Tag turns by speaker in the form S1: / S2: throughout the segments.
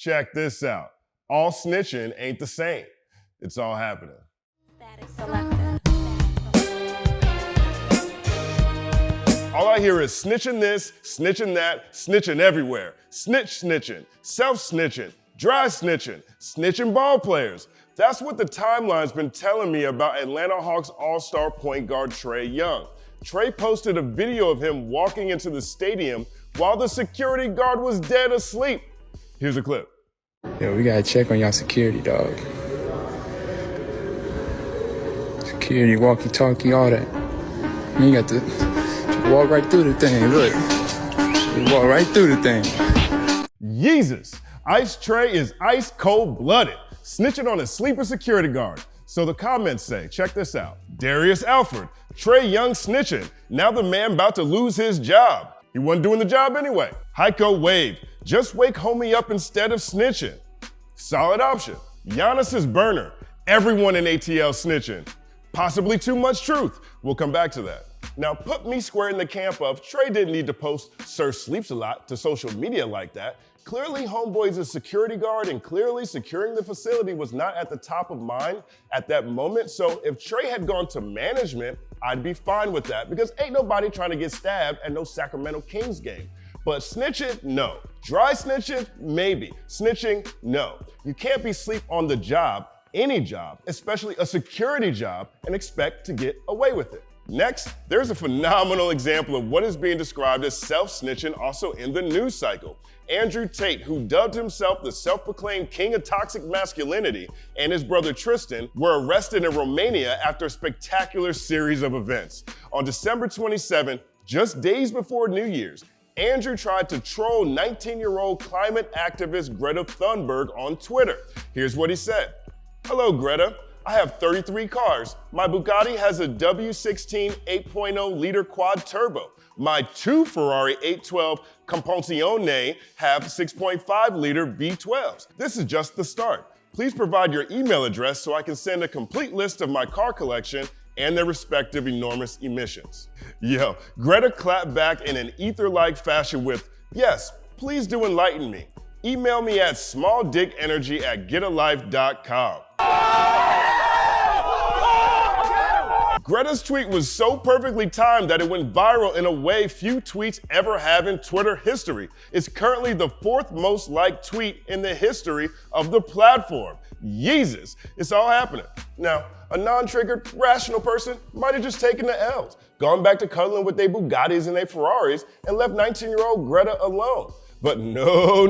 S1: Check this out. All snitching ain't the same. It's all happening. All I hear is snitching this, snitching that, snitching everywhere. Snitching, self-snitching, dry snitching, snitching ball players. That's what the timeline's been telling me about Atlanta Hawks all-star point guard Trae Young. Trae posted a video of him walking into the stadium while the security guard was dead asleep. Here's a clip.
S2: Yo, we gotta check on y'all security, dog. Security, walkie-talkie, all that. You got to walk right through the thing, look. You walk right through the thing.
S1: Yeezus, Ice Trae is ice cold-blooded, snitching on a sleeper security guard. So the comments say, check this out. Darius Alford, Trae Young snitching. Now the man about to lose his job. He wasn't doing the job anyway. Heiko Wave, just wake homie up instead of snitching. Solid option. Giannis's burner. Everyone in ATL snitching. Possibly too much truth. We'll come back to that. Now put me square in the camp of Trae didn't need to post "Sir sleeps a lot" to social media like that. Clearly homeboy's a security guard and clearly securing the facility was not at the top of mind at that moment. So if Trae had gone to management, I'd be fine with that because ain't nobody trying to get stabbed at no Sacramento Kings game. But snitching, no. Dry snitching, maybe. Snitching, no. You can't be sleep on the job, any job, especially a security job, and expect to get away with it. Next, there's a phenomenal example of what is being described as self-snitching also in the news cycle. Andrew Tate, who dubbed himself the self-proclaimed king of toxic masculinity, and his brother Tristan were arrested in Romania after a spectacular series of events. On December 27, just days before New Year's, Andrew tried to troll 19-year-old climate activist Greta Thunberg on Twitter. Here's what he said. "Hello, Greta. I have 33 cars. My Bugatti has a W16 8.0 liter quad turbo. My two Ferrari 812 Compagnie have 6.5 liter V12s. This is just the start. Please provide your email address so I can send a complete list of my car collection and their respective enormous emissions." Yo, Greta clapped back in an ether-like fashion with, "Yes, please do enlighten me. Email me at smalldickenergy@getalife.com. Greta's tweet was so perfectly timed that it went viral in a way few tweets ever have in Twitter history. It's currently the 4th most liked tweet in the history of the platform. Yeezus, it's all happening. Now, a non-triggered, rational person might have just taken the L's, gone back to cuddling with their Bugattis and their Ferraris, and left 19-year-old Greta alone. But no,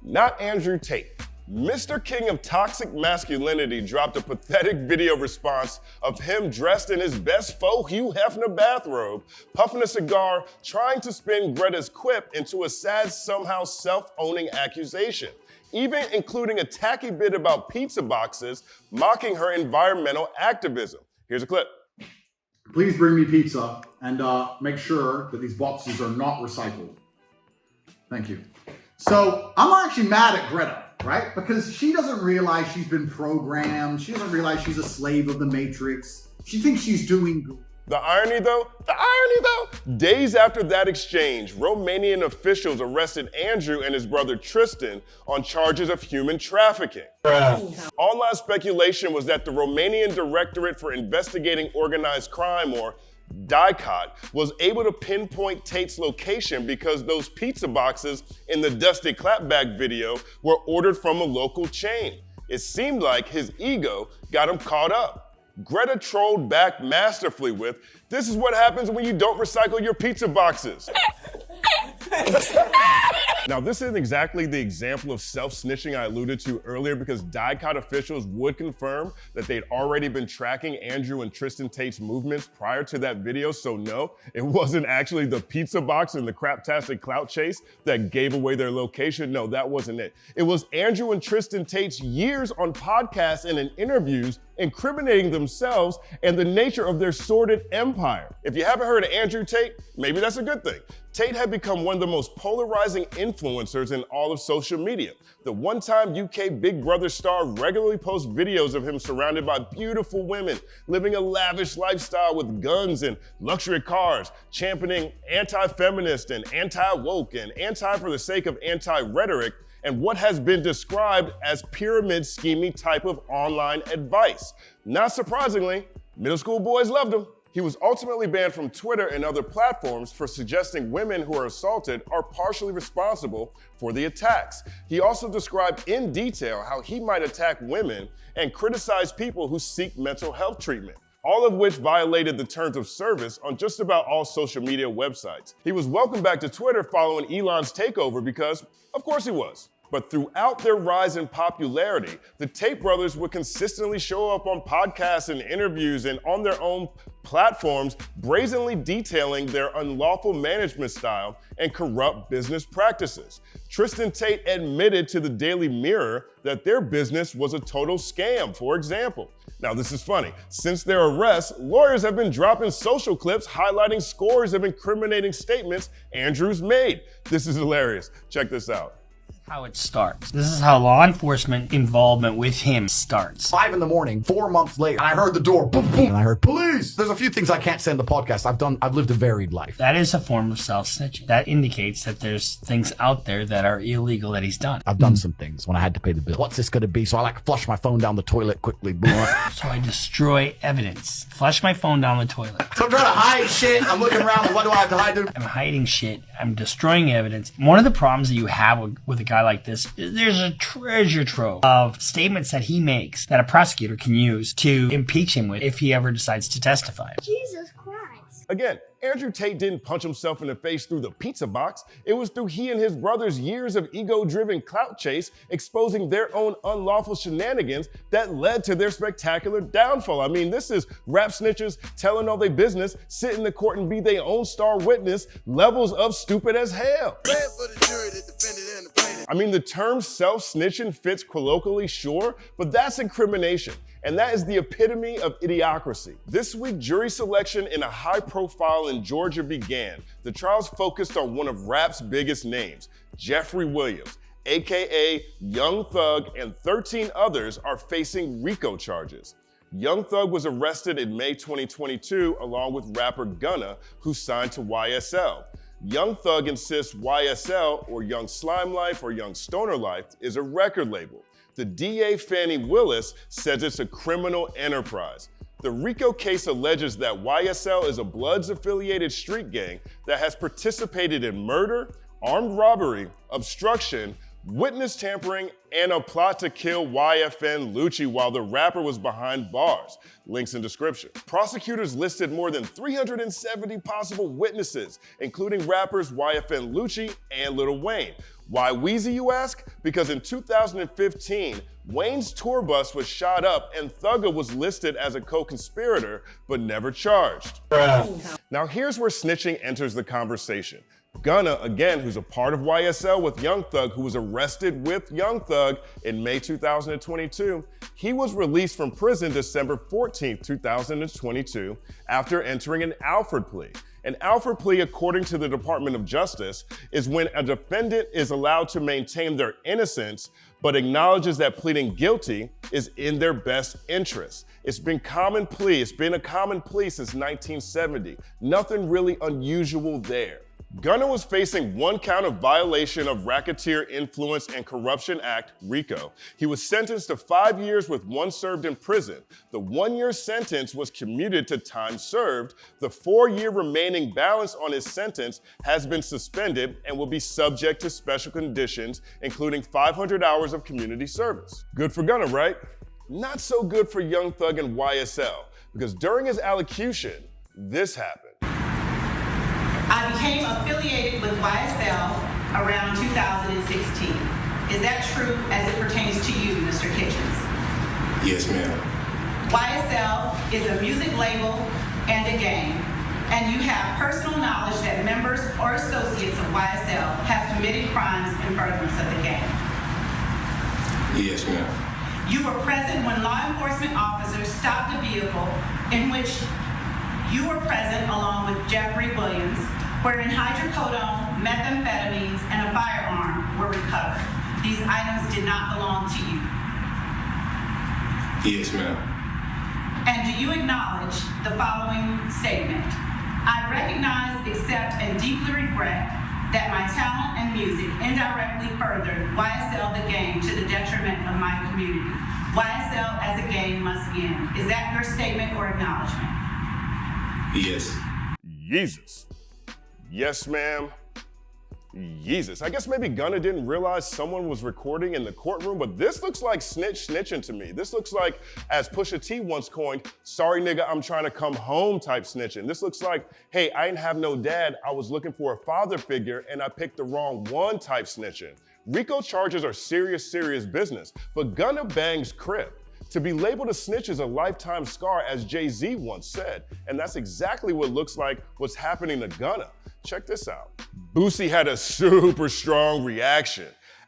S1: not Andrew Tate. Mr. King of Toxic Masculinity dropped a pathetic video response of him dressed in his best faux Hugh Hefner bathrobe, puffing a cigar, trying to spin Greta's quip into a sad, somehow self-owning accusation, even including a tacky bit about pizza boxes, mocking her environmental activism. Here's a clip.
S3: "Please bring me pizza and make sure that these boxes are not recycled. Thank you." So I'm actually mad at Greta, right? Because she doesn't realize she's been programmed. She doesn't realize she's a slave of the Matrix. She thinks she's doing good.
S1: The irony though, days after that exchange, Romanian officials arrested Andrew and his brother Tristan on charges of human trafficking. Online speculation was that the Romanian Directorate for Investigating Organized Crime, or DICOT, was able to pinpoint Tate's location because those pizza boxes in the Dusty Clapback video were ordered from a local chain. It seemed like his ego got him caught up. Greta trolled back masterfully with, "This is what happens when you don't recycle your pizza boxes." Now, this isn't exactly the example of self-snitching I alluded to earlier because DICOT officials would confirm that they'd already been tracking Andrew and Tristan Tate's movements prior to that video, so no, it wasn't actually the pizza box and the craptastic clout chase that gave away their location. No, that wasn't it. It was Andrew and Tristan Tate's years on podcasts and in interviews incriminating themselves and the nature of their sordid empire. If you haven't heard of Andrew Tate, maybe that's a good thing. Tate had become one of the most polarizing influencers in all of social media. The one-time UK Big Brother star regularly posts videos of him surrounded by beautiful women, living a lavish lifestyle with guns and luxury cars, championing anti-feminist and anti-woke and anti-for-the-sake-of-anti rhetoric, and what has been described as pyramid scheming type of online advice. Not surprisingly, middle school boys loved him. He was ultimately banned from Twitter and other platforms for suggesting women who are assaulted are partially responsible for the attacks. He also described in detail how he might attack women and criticize people who seek mental health treatment, all of which violated the terms of service on just about all social media websites. He was welcomed back to Twitter following Elon's takeover because, of course he was. But throughout their rise in popularity, the Tate brothers would consistently show up on podcasts and interviews and on their own platforms, brazenly detailing their unlawful management style and corrupt business practices. Tristan Tate admitted to the Daily Mirror that their business was a total scam, for example. Now, this is funny. Since their arrest, lawyers have been dropping social clips highlighting scores of incriminating statements Andrews made. This is hilarious. Check this out.
S4: How it starts. This is how law enforcement involvement with him starts.
S5: 5 a.m, 4 months later, and I heard the door, boom, boom, and I heard police. There's a few things I can't say in the podcast. I've lived a varied life.
S4: That is a form of self-snitching. That indicates that there's things out there that are illegal that he's done.
S5: I've done some things when I had to pay the bill. What's this gonna be? So I flush my phone down the toilet quickly. Boom.
S4: So I destroy evidence. Flush my phone down the toilet.
S5: So I'm trying to hide shit. I'm looking around. What do I have to hide?
S4: I'm hiding shit. I'm destroying evidence. One of the problems that you have with a guy like this is there's a treasure trove of statements that he makes that a prosecutor can use to impeach him with if he ever decides to testify.
S6: Jesus Christ.
S1: Again, Andrew Tate didn't punch himself in the face through the pizza box. It was through he and his brother's years of ego-driven clout chase, exposing their own unlawful shenanigans that led to their spectacular downfall. I mean, this is rap snitches telling all their business, sit in the court and be their own star witness, levels of stupid as hell. I mean, the term self-snitching fits colloquially, sure, but that's incrimination. And that is the epitome of idiocracy. This week, jury selection in a high profile in Georgia began. The trials focused on one of rap's biggest names, Jeffrey Williams, AKA Young Thug, and 13 others are facing RICO charges. Young Thug was arrested in May 2022 along with rapper Gunna, who signed to YSL. Young Thug insists YSL, or Young Slime Life or Young Stoner Life, is a record label. The DA Fannie Willis says it's a criminal enterprise. The RICO case alleges that YSL is a Bloods-affiliated street gang that has participated in murder, armed robbery, obstruction, witness tampering, and a plot to kill YFN Lucci while the rapper was behind bars. Links in description. Prosecutors listed more than 370 possible witnesses, including rappers YFN Lucci and Lil Wayne. Why Weezy, you ask? Because in 2015, Wayne's tour bus was shot up and Thugger was listed as a co-conspirator, but never charged. Now here's where snitching enters the conversation. Gunna, again, who's a part of YSL with Young Thug, who was arrested with Young Thug in May 2022, he was released from prison December 14, 2022, after entering an Alford plea. An Alford plea, according to the Department of Justice, is when a defendant is allowed to maintain their innocence, but acknowledges that pleading guilty is in their best interest. It's been a common plea since 1970. Nothing really unusual there. Gunna was facing one count of violation of Racketeer Influence and Corruption Act, RICO. He was sentenced to 5 years with 1 served in prison. The 1-year sentence was commuted to time served. The 4-year remaining balance on his sentence has been suspended and will be subject to special conditions, including 500 hours of community service. Good for Gunna, right? Not so good for Young Thug and YSL, because during his allocution, this happened.
S7: I became affiliated with YSL around 2016. Is that true as it pertains to you, Mr. Kitchens?
S8: Yes, ma'am.
S7: YSL is a music label and a gang, and you have personal knowledge that members or associates of YSL have committed crimes in furtherance of the gang.
S8: Yes, ma'am.
S7: You were present when law enforcement officers stopped the vehicle in which you were present along with Jeffrey Williams, wherein hydrocodone, methamphetamines, and a firearm were recovered. These items did not belong to you.
S8: Yes, ma'am.
S7: And do you acknowledge the following statement? I recognize, accept, and deeply regret that my talent and music indirectly furthered YSL the game to the detriment of my community. YSL as a game must end. Is that your statement or acknowledgement?
S8: Yes.
S1: Jesus. Yes, ma'am. Jesus. I guess maybe Gunna didn't realize someone was recording in the courtroom, but this looks like Snitch snitching to me. This looks like, as Pusha T once coined, sorry nigga, I'm trying to come home type snitching. This looks like, hey, I didn't have no dad, I was looking for a father figure and I picked the wrong one type snitching. RICO charges are serious, serious business, but Gunna bangs crib. To be labeled a snitch is a lifetime scar, as Jay-Z once said, and that's exactly what looks like what's happening to Gunna. Check this out. Boosie had a super strong reaction,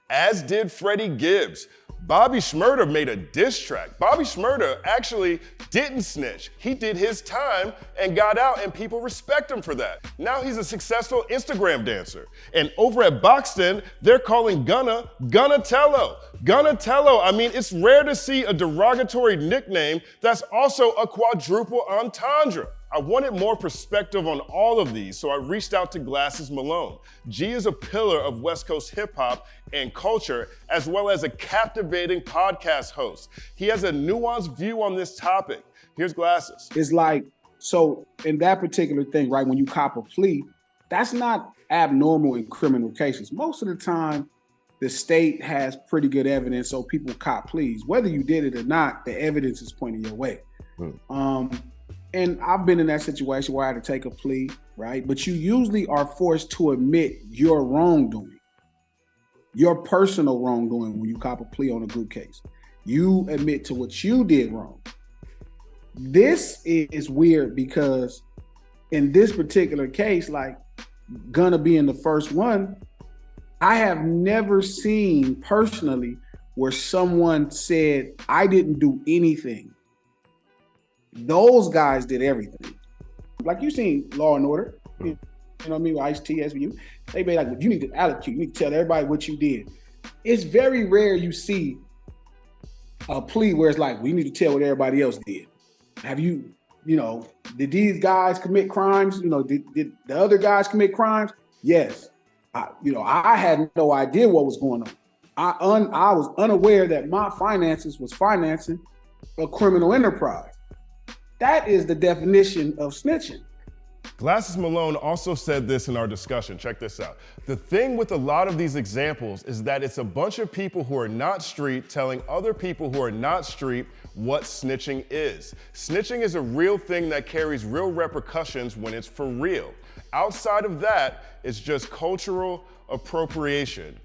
S1: as did Freddie Gibbs. Bobby Shmurda made a diss track. Bobby Shmurda actually didn't snitch. He did his time and got out, and people respect him for that. Now he's a successful Instagram dancer. And over at Boxton, they're calling Gunna Gunnatello. Gunnatello, I mean, it's rare to see a derogatory nickname that's also a quadruple entendre. I wanted more perspective on all of these, so I reached out to Glasses Malone. G is a pillar of West Coast hip hop and culture, as well as a captivating podcast host. He has a nuanced view on this topic. Here's Glasses.
S6: It's like, so in that particular thing, right, when you cop a plea, that's not abnormal in criminal cases. Most of the time, the state has pretty good evidence, so people cop pleas. Whether you did it or not, the evidence is pointing your way. And I've been in that situation where I had to take a plea, right? But you usually are forced to admit your wrongdoing, your personal wrongdoing when you cop a plea on a group case. You admit to what you did wrong. This is weird because in this particular case, like Gunna being the first one, I have never seen personally where someone said, I didn't do anything. Those guys did everything. Like you seen Law and Order, you know what I mean, with Ice-T, SVU. They be like, well, you need to allocute, you need to tell everybody what you did. It's very rare you see a plea where it's like, we need to tell what everybody else did. Have you, did these guys commit crimes? Did the other guys commit crimes? Yes. I had no idea what was going on. I was unaware that my finances was financing a criminal enterprise. That is the definition of snitching.
S1: Glasses Malone also said this in our discussion. Check this out. The thing with a lot of these examples is that it's a bunch of people who are not street telling other people who are not street what snitching is. Snitching is a real thing that carries real repercussions when it's for real. Outside of that, it's just cultural appropriation.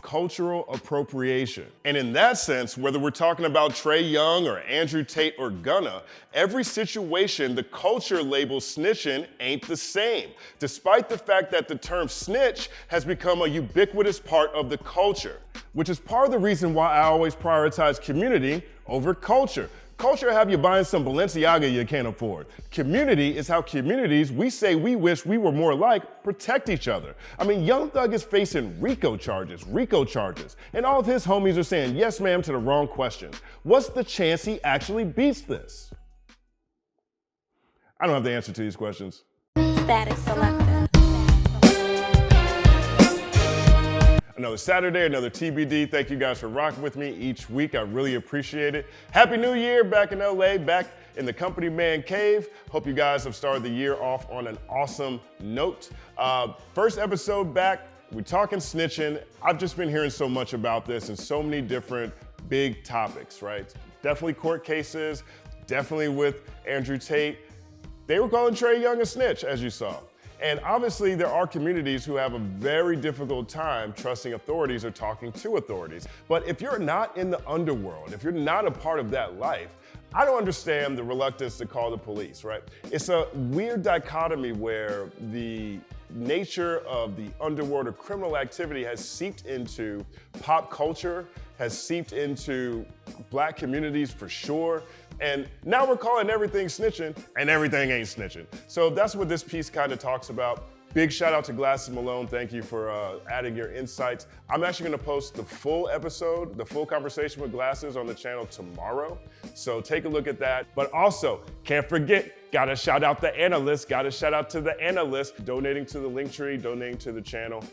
S1: And in that sense, whether we're talking about Trey Young or Andrew Tate or Gunna, every situation the culture labels snitching ain't the same, despite the fact that the term snitch has become a ubiquitous part of the culture, which is part of the reason why I always prioritize community over culture. Culture have you buying some Balenciaga you can't afford. Community is how communities we say we wish we were more like protect each other. I mean, Young Thug is facing RICO charges, and all of his homies are saying yes ma'am to the wrong questions. What's the chance he actually beats this? I don't have the answer to these questions.
S9: Status selected.
S1: Another Saturday, another TBD. Thank you guys for rocking with me each week. I really appreciate it. Happy New Year, back in LA, back in the Company Man Cave. Hope you guys have started the year off on an awesome note. First episode back, we're talking snitching. I've just been hearing so much about this and so many different big topics, right? Definitely court cases, definitely with Andrew Tate. They were calling Trey Young a snitch, as you saw. And obviously there are communities who have a very difficult time trusting authorities or talking to authorities. But if you're not in the underworld, if you're not a part of that life, I don't understand the reluctance to call the police, right? It's a weird dichotomy where the nature of the underworld or criminal activity has seeped into pop culture, has seeped into Black communities for sure. And now we're calling everything snitching, and everything ain't snitching. So that's what this piece kind of talks about. Big shout out to Glasses Malone. Thank you for adding your insights. I'm actually gonna post the full episode, the full conversation with Glasses on the channel tomorrow. So take a look at that. But also, can't forget, gotta shout out the analysts, gotta shout out to the analysts donating to the link tree, donating to the channel.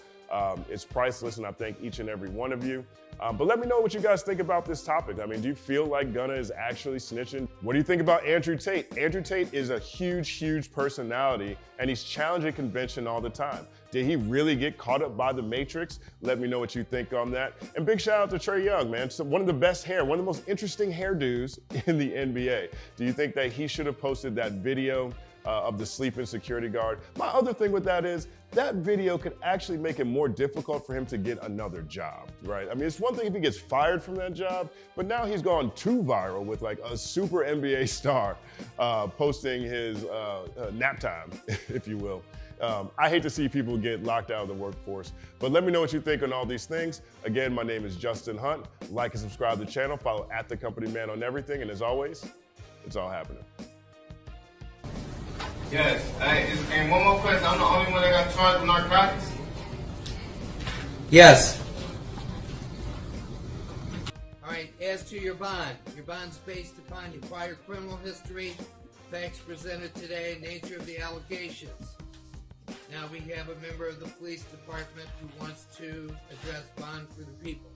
S1: It's priceless, and I thank each and every one of you. But let me know what you guys think about this topic. I mean, do you feel like Gunna is actually snitching? What do you think about Andrew Tate? Andrew Tate is a huge, huge personality, and he's challenging convention all the time. Did he really get caught up by the Matrix? Let me know what you think on that. And big shout out to Trae Young, man. So one of the best hair, one of the most interesting hairdos in the NBA. Do you think that he should have posted that video of the sleeping security guard? My other thing with that is, that video could actually make it more difficult for him to get another job, right? I mean, it's one thing if he gets fired from that job, but now he's gone too viral with like a super NBA star posting his nap time, if you will. I hate to see people get locked out of the workforce, but let me know what you think on all these things. Again, my name is Justin Hunte. Like and subscribe to the channel, follow @TheCompanyMan on everything, and as always, it's all happening.
S10: Yes, and one more question. I'm the only one that got charged with narcotics?
S11: Yes. All right, as to your bond's based upon your prior criminal history, facts presented today, nature of the allegations. Now we have a member of the police department who wants to address bond for the people.